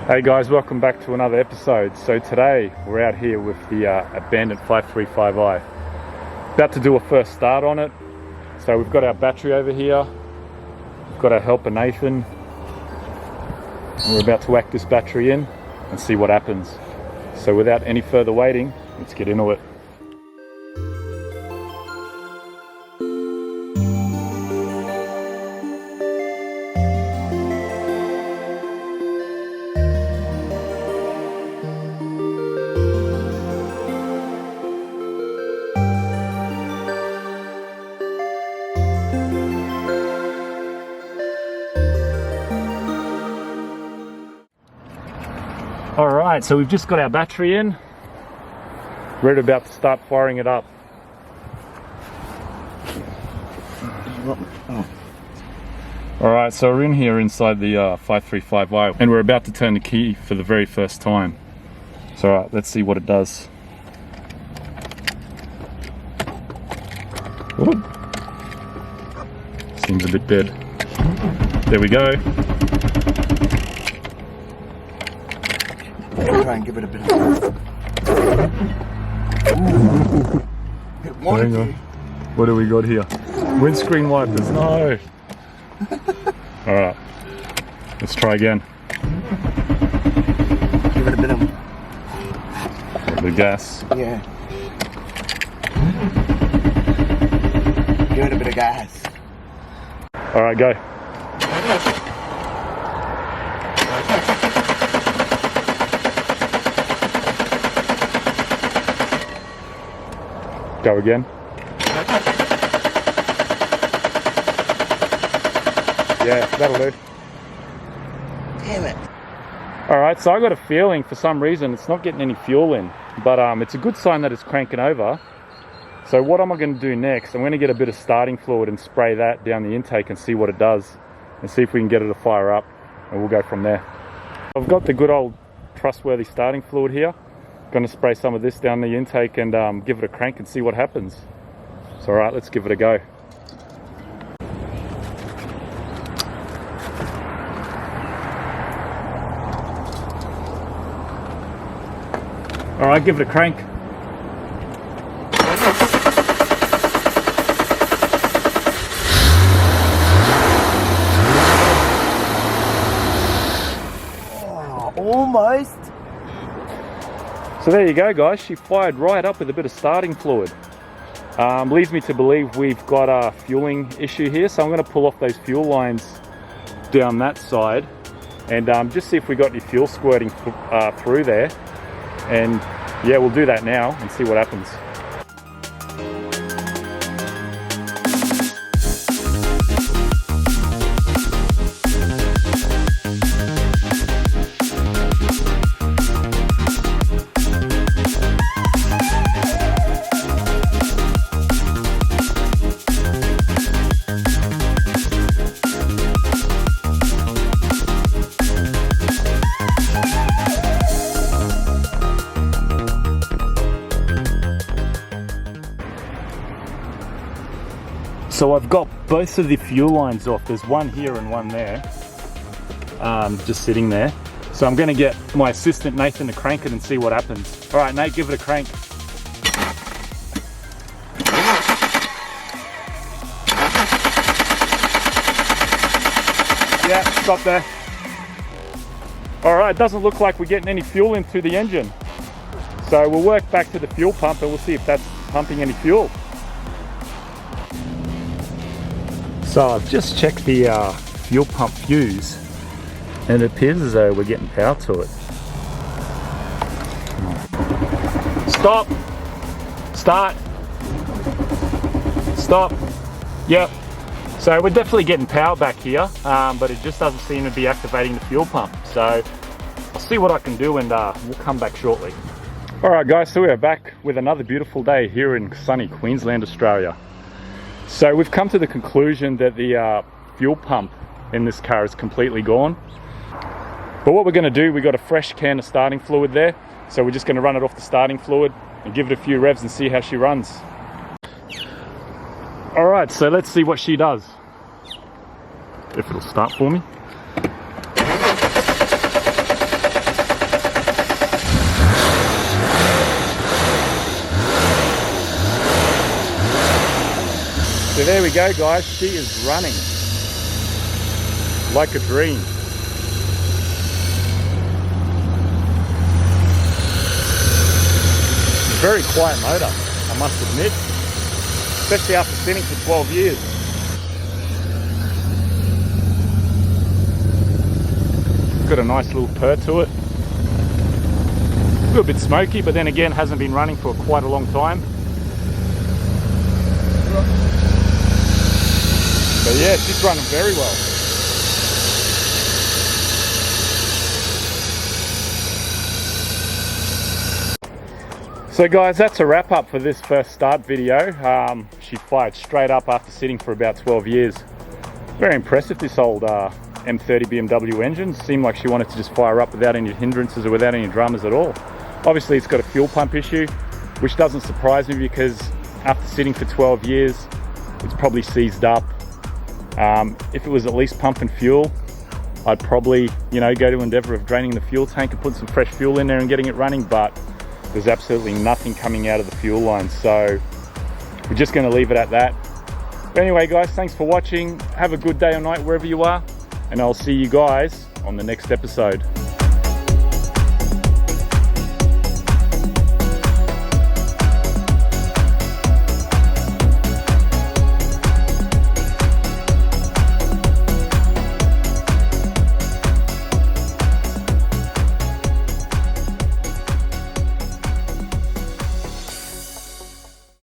Hey guys, welcome back to another episode. So today we're out here with the abandoned 535i. About to do a first start on it. So we've got our battery over here. We've got our helper Nathan. And we're about to whack this battery in and see what happens. So without any further waiting, let's get into it. Alright, so we've just got our battery in. We're about to start firing it up. Alright, so we're in here inside the 535i and we're about to turn the key for the very first time. So alright, let's see what it does. Ooh. Seems a bit dead. There we go. Try and give it a bit of it wanted to. What do we got here? Windscreen wipers, no! Alright, let's try again. Give it a bit of the gas. Yeah. Give it a bit of gas. Alright, go. Go again. Yeah, that'll do. Damn it. Alright, so I got a feeling for some reason it's not getting any fuel in, but it's a good sign that it's cranking over. So what am I going to do next? I'm going to get a bit of starting fluid and spray that down the intake and see what it does, and see if we can get it to fire up, and we'll go from there. I've got the good old trustworthy starting fluid here. Going to spray some of this down the intake and give it a crank and see what happens. So alright, let's give it a go. Alright, give it a crank. Oh, almost. So there you go guys, she fired right up with a bit of starting fluid. Leads me to believe we've got a fueling issue here, so I'm going to pull off those fuel lines down that side and just see if we got any fuel squirting through there. And yeah, we'll do that now and see what happens. So I've got both of the fuel lines off. There's one here and one there, just sitting there. So I'm going to get my assistant Nathan to crank it and see what happens. All right, Nate, give it a crank. Yeah, stop there. All right, doesn't look like we're getting any fuel in through the engine. So we'll work back to the fuel pump and we'll see if that's pumping any fuel. So I've just checked the fuel pump fuse and it appears as though we're getting power to it. Stop! Start! Stop! Yep. So we're definitely getting power back here, but it just doesn't seem to be activating the fuel pump. So I'll see what I can do and we'll come back shortly. Alright guys, so we're back with another beautiful day here in sunny Queensland, Australia. So we've come to the conclusion that the fuel pump in this car is completely gone. But what we're going to do, we've got a fresh can of starting fluid there. So we're just going to run it off the starting fluid and give it a few revs and see how she runs. Alright, so let's see what she does. If it'll start for me. So there we go, guys. She is running like a dream. Very quiet motor, I must admit, especially after sitting for 12 years. Got a nice little purr to it. A little bit smoky, but then again, hasn't been running for quite a long time. But yeah, she's running very well. So guys, that's a wrap up for this first start video. She fired straight up after sitting for about 12 years. Very impressive, this old M30 BMW engine. Seemed like she wanted to just fire up without any hindrances or without any dramas at all. Obviously it's got a fuel pump issue, which doesn't surprise me because after sitting for 12 years, it's probably seized up. If it was at least pumping fuel, I'd probably, you know, go to endeavor of draining the fuel tank and putting some fresh fuel in there and getting it running, but there's absolutely nothing coming out of the fuel line, so we're just going to leave it at that. But anyway guys, thanks for watching. Have a good day or night wherever you are, and I'll see you guys on the next episode.